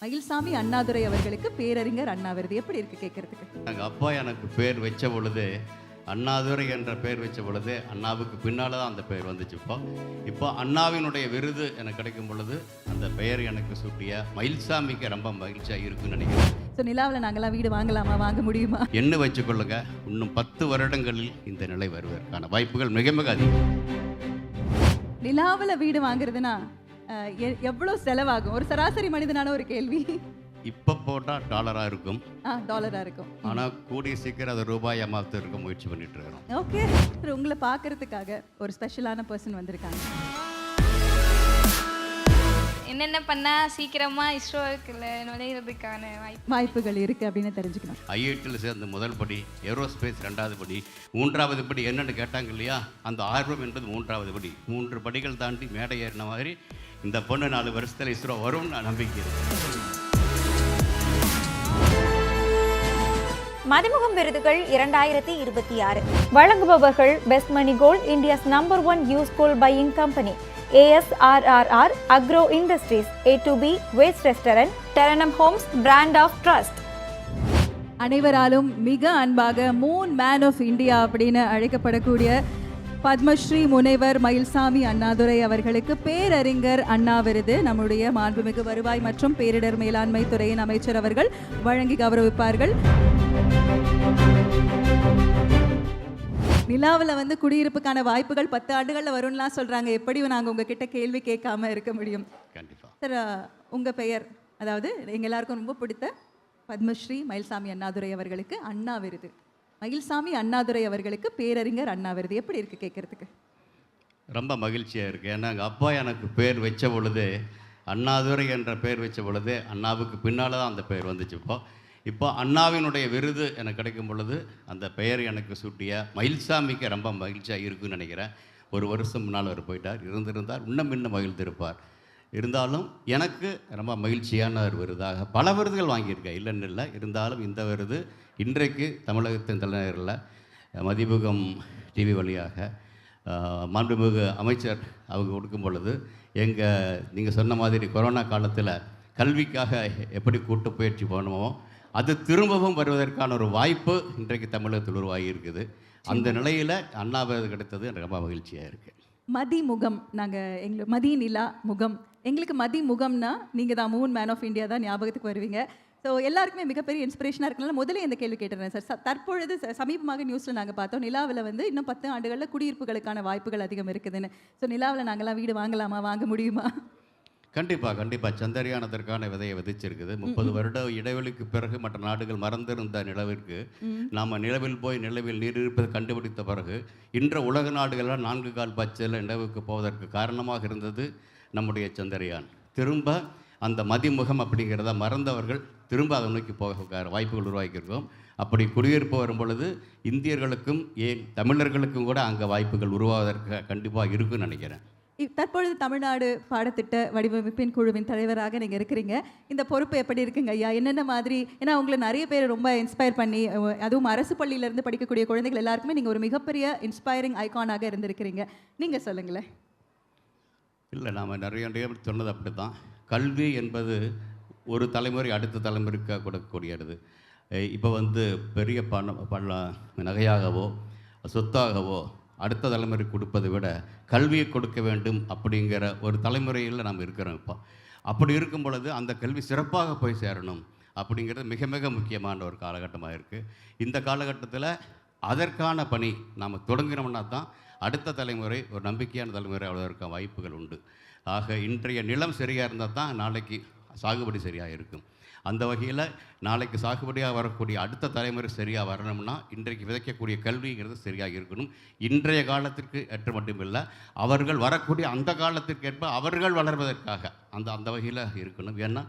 மயில்சாமி அண்ணாதுரை அவர்களுக்கு பேரறிஞர் அண்ணா விருது எப்படி இருக்கு கேட்கறதுக்கு? எங்கள் அப்பா எனக்கு பேர் வச்ச பொழுது அண்ணாதுரை என்ற பேர் வச்ச பொழுது அண்ணாவுக்கு பின்னால் தான் அந்த பெயர் வந்துச்சு. இப்போ அண்ணாவினுடைய விருது எனக்கு கிடைக்கும் பொழுது அந்த பெயர் எனக்கு சூட்டிய மயில்சாமிக்கு ரொம்ப மகிழ்ச்சியாக இருக்குன்னு நினைக்கிறேன். ஸோ நிலாவில் நாங்களாம் வீடு வாங்கலாமா, வாங்க முடியுமா? என்ன வச்சுக்கொள்ளுங்க, இன்னும் 10 வருடங்களில் இந்த நிலை வருவதற்கான வாய்ப்புகள் மிக மிக அதிகம். நிலாவில் வீடு வாங்குறதுனா எவ்வளோ செலவாகும்? ஒரு சராசரி மனிதனான ஒரு கேள்வி. இப்போ போட்டால் டாலராக இருக்கும், டாலராக இருக்கும். ஆனால் கூடிய சீக்கிரம் அதை ரூபாய் மாற்ற இருக்க முயற்சி பண்ணிட்டு இருக்கிறோம். ஓகே, உங்களை பார்க்கறதுக்காக ஒரு ஸ்பெஷலான பர்சன் வந்திருக்காங்க. என்னென்ன பண்ணால் சீக்கிரமாக இஸ்ரோவுக்குள்ள நுழையிறதுக்கான வாய்ப்புகள் இருக்குது அப்படின்னு தெரிஞ்சுக்கணும். ஐஐடியில் சேர்ந்த முதல் படி, ஏரோஸ்பேஸ் 2வது படி, 3வது படி என்னென்னு கேட்டாங்க இல்லையா, அந்த ஆர்வம் என்பது 3வது படி. 3 படிகள் தாண்டி மேடை ஏறின மாதிரி இந்த பொண்ணு 4 வருஷத்தில் இஸ்ரோ வரும்னு நம்பிக்கை இருக்கு. மதிமுகம் விருதுகள் 2026 வழங்குபவர்கள் best money gold, India's number 1 you school buying company, ASRRR Agro Industries, A2B Waste Restaurant, Teranum Homes, Brand of Trust. அனைவராலும் மிக அன்பாக மூன் மேன் ஆஃப் இந்தியா அப்படின்னு அழைக்கப்படக்கூடிய பத்மஸ்ரீ முனைவர் மயில்சாமி அண்ணாதுரை அவர்களுக்கு பேரறிஞர் அண்ணா விருது நம்முடைய மாண்புமிகு வருவாய் மற்றும் பேரிடர் மேலாண்மை துறையின் அமைச்சர் அவர்கள் வழங்கி கௌரவிப்பார்கள். நிலாவில் வந்து குடியிருப்புக்கான வாய்ப்புகள் 10 ஆண்டுகளில் வரும்லாம் சொல்கிறாங்க. எப்படி நாங்கள் உங்ககிட்ட கேள்வி கேட்காம இருக்க முடியும்? கண்டிப்பாக சார், உங்கள் பெயர், அதாவது எங்கள் எல்லாருக்கும் ரொம்ப பிடித்த பத்மஸ்ரீ மயில்சாமி அண்ணாதுரை அவர்களுக்கு அண்ணா விருது. மயில்சாமி அண்ணாதுரை அவர்களுக்கு பேரறிஞர் அண்ணா விருது எப்படி இருக்குது கேட்குறதுக்கு? ரொம்ப மகிழ்ச்சியாக இருக்குது. ஏன்னா எங்கள் அப்பா எனக்கு பேர் வச்ச பொழுது அண்ணாதுரை என்ற பேர் வச்ச பொழுது அண்ணாவுக்கு பின்னால் தான் அந்த பெயர் வந்துச்சு. இப்போ அண்ணாவினுடைய விருது எனக்கு கிடைக்கும் பொழுது அந்த பெயர் எனக்கு சூட்டிய மயில்சாமிக்கு ரொம்ப மகிழ்ச்சியாக இருக்குன்னு நினைக்கிறேன். 1 வருஷம் முன்னால் அவர் போயிட்டார், இருந்திருந்தார் இன்னும் மகிழ்ந்திருப்பார். இருந்தாலும் எனக்கு ரொம்ப மகிழ்ச்சியான ஒரு விருதாக பல விருதுகள் வாங்கியிருக்கேன், இல்லைன்னு இல்லை. இருந்தாலும் இந்த விருது இன்றைக்கு தமிழகத்தின் தலைநகரில் மதிமுகம் டிவி வழியாக மாண்புமிகு அமைச்சர் அவங்க கொடுக்கும் பொழுது நீங்கள் சொன்ன மாதிரி கொரோனா காலத்தில் கல்விக்காக எப்படி கூட்டு பயிற்சி பண்ணுமோ அது திரும்பவும் வருவதற்கான ஒரு வாய்ப்பு இன்றைக்கு தமிழகத்தில் உருவாகி இருக்குது. அந்த நிலையில் அண்ணா விருது கிடைத்தது எனக்கு ரொம்ப மகிழ்ச்சியாக இருக்குது. மதிமுகம், எங்களுக்கு மதி நிலா முகம், எங்களுக்கு மதிமுகம்னா நீங்கள் தான் மூன் மேன் ஆஃப் இந்தியா தான் ஞாபகத்துக்கு வருவீங்க. ஸோ எல்லாருக்குமே மிகப்பெரிய இன்ஸ்பிரேஷனாக இருக்கனால முதல்ல இந்த கேள்வி கேட்டுறேன் சார். தற்பொழுது சமீபமாக நியூஸில் நாங்கள் பார்த்தோம், நிலாவில் வந்து இன்னும் 10 ஆண்டுகளில் குடியிருப்புகளுக்கான வாய்ப்புகள் அதிகம் இருக்குதுன்னு. ஸோ நிலாவில் நாங்களாம் வீடு வாங்கலாமா, வாங்க முடியுமா? கண்டிப்பாக சந்திரயானத்திற்கான விதையை விதைச்சிருக்குது. 30 வருட இடைவெளிக்கு பிறகு மற்ற நாடுகள் மறந்திருந்த நிலவிற்கு நாம் நிலவில் போய் நிலவில் நீர் இருப்பதை கண்டுபிடித்த பிறகு இன்று உலக நாடுகளால் 4 கால் பட்சத்தில் நிலவுக்கு போவதற்கு காரணமாக இருந்தது நம்முடைய சந்திரயான். திரும்ப அந்த மதிமுகம் அப்படிங்கிறத மறந்தவர்கள் திரும்ப அதை நோக்கி போக வாய்ப்புகள் உருவாக்கியிருக்கோம். அப்படி குடியிருப்பு வரும் பொழுது இந்தியர்களுக்கும் ஏன் தமிழர்களுக்கும் கூட அங்கே வாய்ப்புகள் உருவாவதற்கு கண்டிப்பாக இருக்குன்னு நினைக்கிறேன். தற்பொழுது தமிழ்நாடு பாடத்திட்ட வடிவமைப்பின் குழுவின் தலைவராக நீங்கள் இருக்கிறீங்க. இந்த பொறுப்பு எப்படி இருக்குங்க ஐயா? என்னென்ன மாதிரி, ஏன்னா உங்களை நிறைய பேர் ரொம்ப இன்ஸ்பயர் பண்ணி, அதுவும் அரசு பள்ளியிலேருந்து படிக்கக்கூடிய குழந்தைகள் எல்லாருக்குமே நீங்கள் ஒரு மிகப்பெரிய இன்ஸ்பைரிங் ஐகானாக இருந்திருக்கிறீங்க. நீங்கள் சொல்லுங்களேன். இல்லை, நாம் நிறைய சொன்னது அப்படி தான். கல்வி என்பது ஒரு தலைமுறை அடுத்த தலைமுறைக்கு கொடுக்கக்கூடியது. இப்போ வந்து பெரிய நகையாகவோ சொத்தாகவோ அடுத்த தலைமுறை கொடுப்பதை விட கல்வியை கொடுக்க வேண்டும் அப்படிங்கிற ஒரு தலைமுறையில் நாம் இருக்கிறோம். இப்போ அப்படி இருக்கும் பொழுது அந்த கல்வி சிறப்பாக போய் சேரணும் அப்படிங்கிறது மிக மிக முக்கியமான ஒரு காலகட்டமாக இருக்குது. இந்த காலகட்டத்தில் அதற்கான பணி நாம் தொடங்கினோம்னா தான் அடுத்த தலைமுறை ஒரு நம்பிக்கையான தலைமுறை அவ்வளோதற்கான வாய்ப்புகள் உண்டு. ஆக இன்றைய நிலம் சரியாக இருந்தால் தான் நாளைக்கு சாகுபடி சரியாக இருக்கும். அந்த வகையில் நாளைக்கு சாகுபடியாக வரக்கூடிய அடுத்த தலைமுறை சரியாக வரணும்னா இன்றைக்கு விதைக்கக்கூடிய கல்விங்கிறது சரியாக இருக்கணும். இன்றைய காலத்திற்கு ஏற்ற மட்டுமில்லை, அவர்கள் வரக்கூடிய அந்த காலத்திற்கு ஏற்ப அவர்கள் வளர்வதற்காக அந்த வகையில் இருக்கணும். ஏன்னா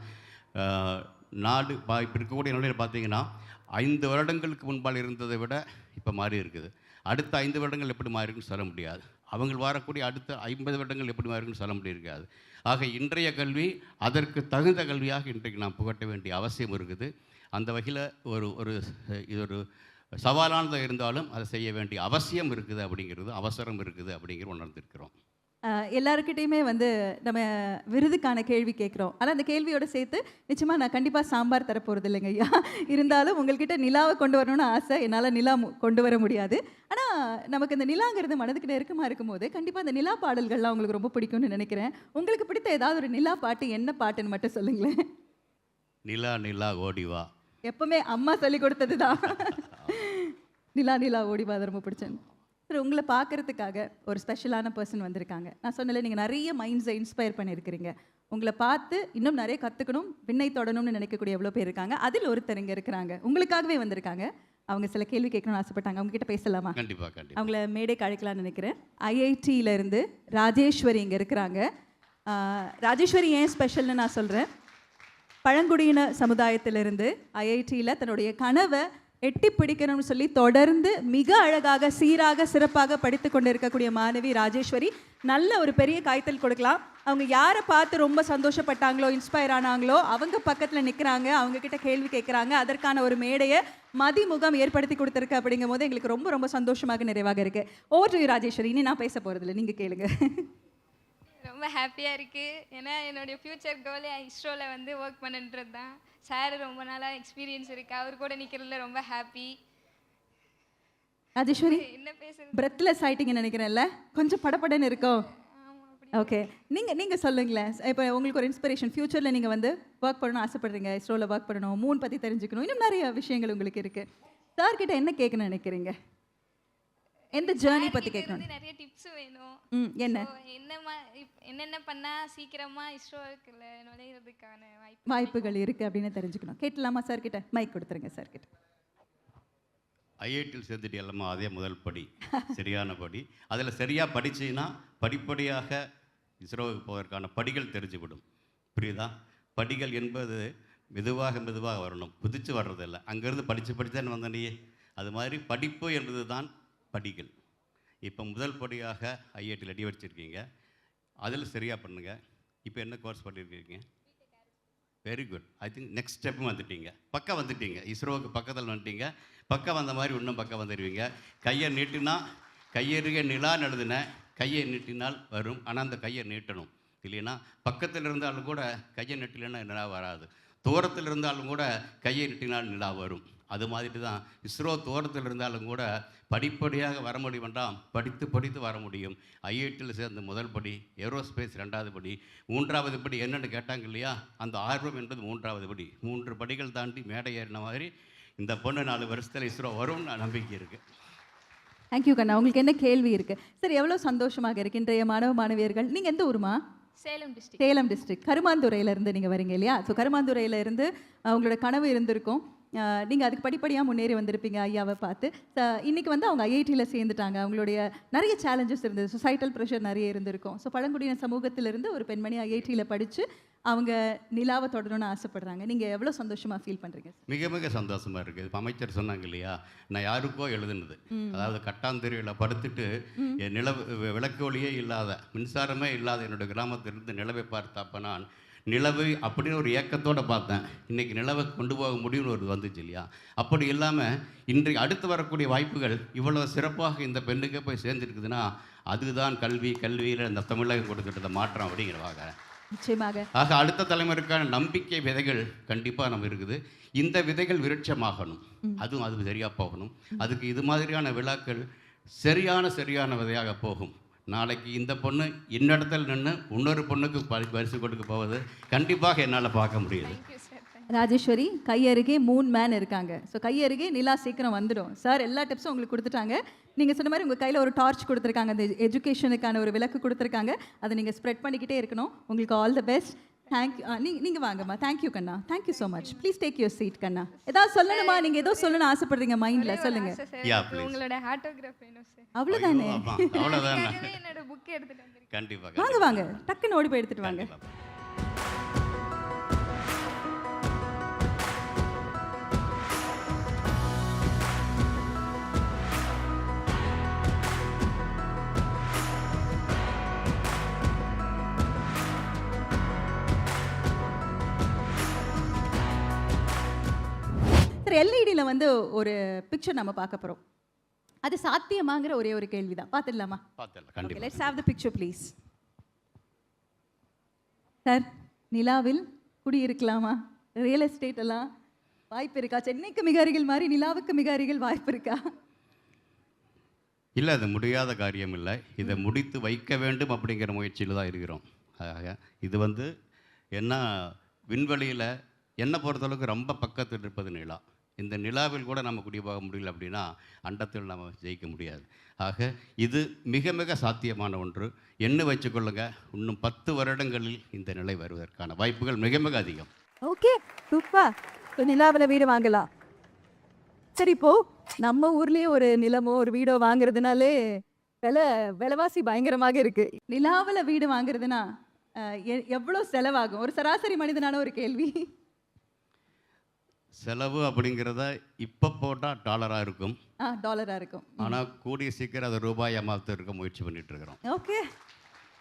நாடு இப்போ இருக்கக்கூடிய நிலையில் பார்த்தீங்கன்னா 5 வருடங்களுக்கு முன்பால் இருந்ததை விட இப்போ மாறி இருக்குது. அடுத்த 5 வருடங்கள் எப்படி மாறி இருக்குன்னு சொல்ல முடியாது. அவங்க வரக்கூடிய அடுத்த 50 வருடங்கள் எப்படி மாறி இருக்குன்னு சொல்ல முடியாது. ஆக இன்றைய கல்வி அதற்கு தகுந்த கல்வியாக இன்றைக்கு நாம் புகட்ட வேண்டிய அவசியம் இருக்குது. அந்த வகையில் இது ஒரு சவாலானதாக இருந்தாலும் அதை செய்ய வேண்டிய அவசியம் இருக்குது, அப்படிங்கிறது அவசரம் இருக்குது அப்படிங்கிற உணர்ந்திருக்கிறோம். எல்லாருக்கிட்டையுமே வந்து நம்ம விருதுக்கான கேள்வி கேட்குறோம். ஆனால் அந்த கேள்வியோட சேர்த்து நிச்சயமாக நான் கண்டிப்பாக சாம்பார் தரப்போகிறது இல்லைங்க ஐயா. இருந்தாலும் உங்கள்கிட்ட நிலாவை கொண்டு வரணும்னு ஆசை. என்னால் நிலா கொண்டு வர முடியாது. ஆனால் நமக்கு இந்த நிலாங்கிறது மனதுக்கு நெருக்கமாக இருக்கும்போது கண்டிப்பாக அந்த நிலா பாடல்கள்லாம் உங்களுக்கு ரொம்ப பிடிக்கும்னு நினைக்கிறேன். உங்களுக்கு பிடித்த ஏதாவது ஒரு நிலா பாட்டு என்ன பாட்டுன்னு மட்டும் சொல்லுங்களேன். நிலா நிலா ஓடிவா. எப்பவுமே அம்மா சொல்லி கொடுத்தது தான். நிலா நிலா ஓடிவா, அது ரொம்ப பிடிச்சேன். சார், உங்களை பார்க்கறதுக்காக ஒரு ஸ்பெஷலான பர்சன் வந்திருக்காங்க. நான் சொன்னல, நீங்கள் நிறைய மைண்ட்ஸை இன்ஸ்பயர் பண்ணியிருக்கிறீங்க. உங்களை பார்த்து இன்னும் நிறைய கற்றுக்கணும், விண்ணை தொடணும்னு நினைக்கக்கூடிய எவ்வளோ பேர் இருக்காங்க. அதில் ஒருத்தர் இங்கே இருக்கிறாங்க, உங்களுக்காகவே வந்திருக்காங்க. அவங்க சில கேள்வி கேட்கணும்னு ஆசைப்பட்டாங்க. அவங்க கிட்ட பேசலாமா? கண்டிப்பாக. அவங்கள மேடைக்கு அழைக்கலாம்னு நினைக்கிறேன். ஐஐடியிலேருந்து ராஜேஸ்வரி இங்கே இருக்கிறாங்க. ராஜேஸ்வரி ஏன் ஸ்பெஷல்னு நான் சொல்கிறேன். பழங்குடியின சமுதாயத்திலிருந்து ஐஐடியில் தன்னுடைய கனவை எட்டி பிடிக்கணும்னு சொல்லி தொடர்ந்து மிக அழகாக சீராக சிறப்பாக படித்து கொண்டு இருக்கக்கூடிய மாணவி ராஜேஸ்வரி. நல்ல ஒரு பெரிய காய்த்தல் கொடுக்கலாம். அவங்க யாரை பார்த்து ரொம்ப சந்தோஷப்பட்டாங்களோ, இன்ஸ்பயர் ஆனாங்களோ, அவங்க பக்கத்தில் நிற்கிறாங்க, அவங்கக்கிட்ட கேள்வி கேட்குறாங்க. அதற்கான ஒரு மேடையை மதிமுகம் ஏற்படுத்தி கொடுத்துருக்கு. அப்படிங்கும் போது எங்களுக்கு ரொம்ப ரொம்ப சந்தோஷமாக நிறைவாக இருக்குது. Over to you Rajeshwari. இனி நான் பேச போகிறதில்ல, நீங்கள் கேளுங்க. ரொம்ப ஹாப்பியாக இருக்குது. ஏன்னா என்னுடைய ஃப்யூச்சர் கோலே இஸ்ரோவில் வந்து ஒர்க் பண்ணுன்றது தான். சார் ரொம்ப நாளாக எக்ஸ்பீரியன்ஸ் இருக்குது, அவர் கூட நிற்கிறதுல ரொம்ப ஹாப்பி. ராஜேஸ்வரி, என்ன பேசுறது, பிரெத்லெஸ் ஆயிட்டீங்கன்னு நினைக்கிறேன்ல, கொஞ்சம் படபடன்னு இருக்கோ? ஓகே, நீங்கள் சொல்லுங்களேன். இப்போ உங்களுக்கு ஒரு இன்ஸ்பிரேஷன், ஃப்யூச்சரில் நீங்கள் வந்து ஒர்க் பண்ணணும்னு ஆசைப்படுறீங்க, இஸ்ரோவில் ஒர்க் பண்ணணும், மூன் பற்றி தெரிஞ்சுக்கணும், இன்னும் நிறைய விஷயங்கள் உங்களுக்கு இருக்குது. சார்கிட்ட என்ன கேட்கணும்னு நினைக்கிறீங்க? எந்த ஜேர்னி பற்றி கேட்கணும்? நிறைய டிப்ஸ் வேணும். என்ன என்னென்ன பண்ணால் சீக்கிரமாக இஸ்ரோவுக்குள்ள நுழையிறதுக்கான வாய்ப்புகள் இருக்குது அப்படின்னு தெரிஞ்சுக்கணும். கேட்கலாமா சார்கிட்ட? மைக் கொடுத்துருங்க சார்கிட்ட. ஐஐடியில் சேர்ந்துட்டு எல்லாமா அதே முதல் படி, சரியான படி. அதில் சரியாக படிச்சின்னா படிப்படியாக இஸ்ரோவுக்கு போவதற்கான படிகள் தெரிஞ்சுவிடும். புரியுதா? படிகள் என்பது மெதுவாக வரணும், குதிச்சு வர்றதில்லை. அங்கேருந்து படித்து தானே வந்தனையே. அது மாதிரி படிப்பு என்பது தான் படிகள். இப்போ முதல் படியாக ஐஐடியில் அடி வச்சுருக்கீங்க, அதில் சரியாக பண்ணுங்கள். இப்போ என்ன கோர்ஸ் பண்ணியிருக்கீங்க? Very good. I think next ஸ்டெப்பும் வந்துட்டீங்க, பக்கம் வந்துட்டீங்க. இஸ்ரோவுக்கு பக்கத்தில் வந்துட்டீங்க. பக்கம் வந்த மாதிரி இன்னும் பக்கம் வந்துடுவீங்க. கையை நீட்டினா கையெருகே நிலான்னு எழுதுன, கையை நீட்டினால் வரும். ஆனால் அந்த கையை நீட்டணும். இல்லைன்னா பக்கத்தில் இருந்தாலும் கூட கையை நீட்டலைன்னா நிலா வராது. தூரத்தில் இருந்தாலும் கூட கையை நீட்டினால் நிலா வரும். அது மாதிரி தான் இஸ்ரோ தூரத்தில் இருந்தாலும் கூட படிப்படியாக வர முடியும் வேண்டாம், படித்து வர முடியும். ஐஐடியில் சேர்ந்த முதல் படி, ஏரோஸ்பேஸ் 2வது படி, 3வது படி என்னென்னு கேட்டாங்க இல்லையா? அந்த ஆர்வம் என்பது 3வது படி. 3 படிகள் தாண்டி மேடை ஏறின மாதிரி இந்த பொண்ணு 4 வருஷத்தில் இஸ்ரோ வரும்னு நம்பிக்கை இருக்குது. தேங்க்யூ கண்ணா. உங்களுக்கு என்ன கேள்வி இருக்குது? சரி, எவ்வளோ சந்தோஷமாக இருக்கு இன்றைய மாணவ மாணவியர்கள். நீங்கள் எந்த ஊருமா? சேலம் டிஸ்ட்ரிக்ட் கருமாந்துறையிலேருந்து நீங்கள் வரீங்க இல்லையா? ஸோ கருமாந்துறையிலேருந்து உங்களோட கனவு இருந்திருக்கும். நீங்கள் அதுக்கு படிப்படியாக முன்னேறி வந்திருப்பீங்க ஐயாவை பார்த்து. இன்றைக்கி வந்து அவங்க ஐஐடியில் சேர்ந்துட்டாங்க. அவங்களுடைய நிறைய சேலஞ்சஸ் இருந்தது, சொசைட்டல் ப்ரெஷர் நிறைய இருந்திருக்கும். ஸோ பழங்குடியின சமூகத்திலிருந்து ஒரு பெண்மணி ஐஐடியில் படித்து அவங்க நிலாவை தொடரணும்னு ஆசைப்படுறாங்க. நீங்கள் எவ்வளோ சந்தோஷமாக ஃபீல் பண்ணுறீங்க? மிக சந்தோஷமாக இருக்குது. இப்போ அமைச்சர் சொன்னாங்க இல்லையா, நான் யாருக்கோ எழுதுனது. அதாவது கட்டாந்தெருவில் படுத்துட்டு நிலவு விளக்கு ஒளியே இல்லாத, மின்சாரமே இல்லாத என்னுடைய கிராமத்திலிருந்து நிலவை பார்த்தப்ப நான் நிலவு அப்படின்னு ஒரு ஏக்கத்தோடு பார்த்தேன். இன்றைக்கி நிலவை கொண்டு போக முடியும்னு ஒரு வந்துச்சு இல்லையா? அப்படி இல்லாமல் இன்றைக்கு அடுத்து வரக்கூடிய வாய்ப்புகள் இவ்வளோ சிறப்பாக இந்த பெண்ணுக்கே போய் சேர்ந்துருக்குதுன்னா அதுதான் கல்வியில் இந்த தமிழகம் கொடுத்துட்ட மாற்றம் அப்படிங்கிறவாக. நிச்சயமாக. ஆக அடுத்த தலைமுறைக்கான நம்பிக்கை விதைகள் கண்டிப்பாக நம்ம இருக்குது. இந்த விதைகள் விருட்சமாகணும், அதுவும் அது சரியாக போகணும். அதுக்கு இது மாதிரியான விழாக்கள் சரியான விதையாக போகும். நாளைக்கு இந்த பொண்ணு இன்னிடத்தில் நின்று இன்னொரு பொண்ணுக்கு பரிசு கொடுக்க போவது கண்டிப்பாக என்னால் பார்க்க முடியுது. ராஜேஸ்வரி, கையருகே 3 மேன் இருக்காங்க. ஸோ கையருகே நிலா சீக்கிரம் வந்துடும். சார் எல்லா டிப்ஸும் உங்களுக்கு கொடுத்துட்டாங்க. நீங்கள் சொன்ன மாதிரி உங்கள் கையில் ஒரு டார்ச் கொடுத்துருக்காங்க, அந்த எஜுகேஷனுக்கான ஒரு விளக்கு கொடுத்துருக்காங்க. அதை நீங்கள் ஸ்ப்ரெட் பண்ணிக்கிட்டே இருக்கணும். உங்களுக்கு ஆல் த பெஸ்ட். தேங்க்யூ. நீங்கள் வாங்கம்மா. தேங்க்யூ கண்ணா. Thank you so much. Please take your seat கண்ணா. ஏதாவது சொல்லணுமா? நீங்கள் ஏதோ சொல்லணும்னு ஆசைப்படுறீங்க மைண்டில், சொல்லுங்கள். உங்களோட ஆட்டோகிராஃப் வேணும் சார். அவ்வளோதானே? என்னோட புக் எடுத்துட்டு வந்துருக்கேன். கண்டிப்பாக வாங்க டக்குன்னு ஓடி போய் எடுத்துகிட்டு வாங்க. எல்இடியில் வந்து ஒரு பிக்சர் நம்ம பார்க்க போகிறோம். அது சாத்தியமாங்கிற ஒரே ஒரு கேள்வி தான். பார்த்துடலாமா? பார்த்துடலாம். Let's have the picture please. Sir நிலாவில் குடியிருக்கலாமா? ரியல் எஸ்டேட் எல்லாம் வாய்ப்பு இருக்கா? சென்னைக்கு மிக அருகில் மாதிரி நிலாவுக்கு மிக அருகில் வாய்ப்பு இருக்கா? இல்லை, அது முடியாத காரியம் இல்லை. இதை முடித்து வைக்க வேண்டும் அப்படிங்கிற முயற்சியில் தான் இருக்கிறோம். ஆக இது வந்து என்ன, விண்வெளியில் என்னை பொறுத்தளவுக்கு ரொம்ப பக்கத்தில் இருப்பது நிலா. இந்த நிலாவில் கூட நம்ம குடிபோக முடியல அப்படின்னா அண்டத்தில் நம்ம ஜெயிக்க முடியாது. ஆக இது மிக மிக சாத்தியமான ஒன்று. என்ன வச்சுக்கொள்ளுங்க, இன்னும் 10 வருடங்களில் இந்த நிலை வருவதற்கான வாய்ப்புகள் மிக மிக அதிகம். Okay, super. இப்போ நிலாவில் வீடு வாங்கலாம். சரி, இப்போ நம்ம ஊர்லேயே ஒரு நிலமோ ஒரு வீடோ வாங்குறதுனாலே விலைவாசி பயங்கரமாக இருக்கு. நிலாவில் வீடு வாங்குறதுனா எவ்வளோ செலவாகும்? ஒரு சராசரி மனிதனான ஒரு கேள்வி. செலவு அப்படிங்கிறத இப்போ போட்டால் டாலராக இருக்கும். டாலராக இருக்கும். ஆனால் கூடிய சீக்கிரம் அதை ரூபாயாக மாற்ற இருக்க முயற்சி பண்ணிட்டு இருக்கிறோம். ஓகே,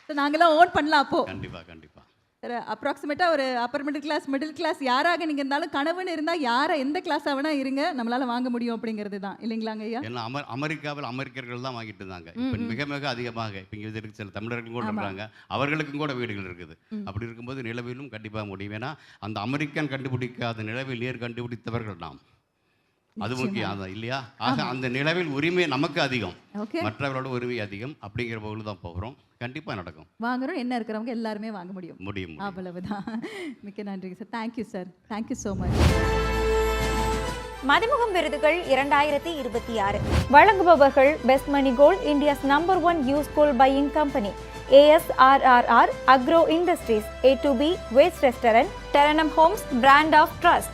ஸோ நாங்களாம் ஓன் பண்ணலாம் அப்போ. கண்டிப்பாக கண்டிப்பாக. சார், அப்ராக்சிமேட்டாக ஒரு அப்பர் மிடில் கிளாஸ் யாராக நீங்கள் இருந்தாலும் கனவுன்னு இருந்தால் யாரை எந்த கிளாஸாக வேணால் இருங்க, நம்மளால் வாங்க முடியும் அப்படிங்கிறது தான் இல்லைங்களாங்க ஐயா? ஏன்னா அமெரிக்காவில் அமெரிக்கர்கள் தான் வாங்கிட்டு இருந்தாங்க. இப்போ மிக மிக அதிகமாக இப்போ இங்கே இருக்கு சில தமிழர்கள் கூட இருக்கிறாங்க, அவர்களுக்கும் கூட வீடுகள் இருக்குது. அப்படி இருக்கும்போது நிலவிலும் கண்டிப்பாக முடியும். ஏன்னா அந்த அமெரிக்கன் கண்டுபிடிக்காத நிலவில் நீர் கண்டுபிடித்தவர்கள் நாம். அது முக்கியம் அதான் இல்லையா? ஆக அந்த நிலவில் உரிமை நமக்கு அதிகம், மற்றவர்களோட உரிமை அதிகம். அப்படிங்கிற போது தான் போகிறோம். கண்டிப்பாக நடக்கும். வாங்குறோம், என்ன இருக்கிறவங்க எல்லாருமே வாங்க முடியும். முடியும். அவ்வளவுதான். மிக்க நன்றி sir. Thank you sir. Thank you so much. Mathimugam விருதுகள் 2026 வழங்குபவர்கள் best money gold, India's number 1 you school buying company, ASRRR, Agro Industries, A2B, Waste Restaurant, Terranum Homes, Brand of Trust.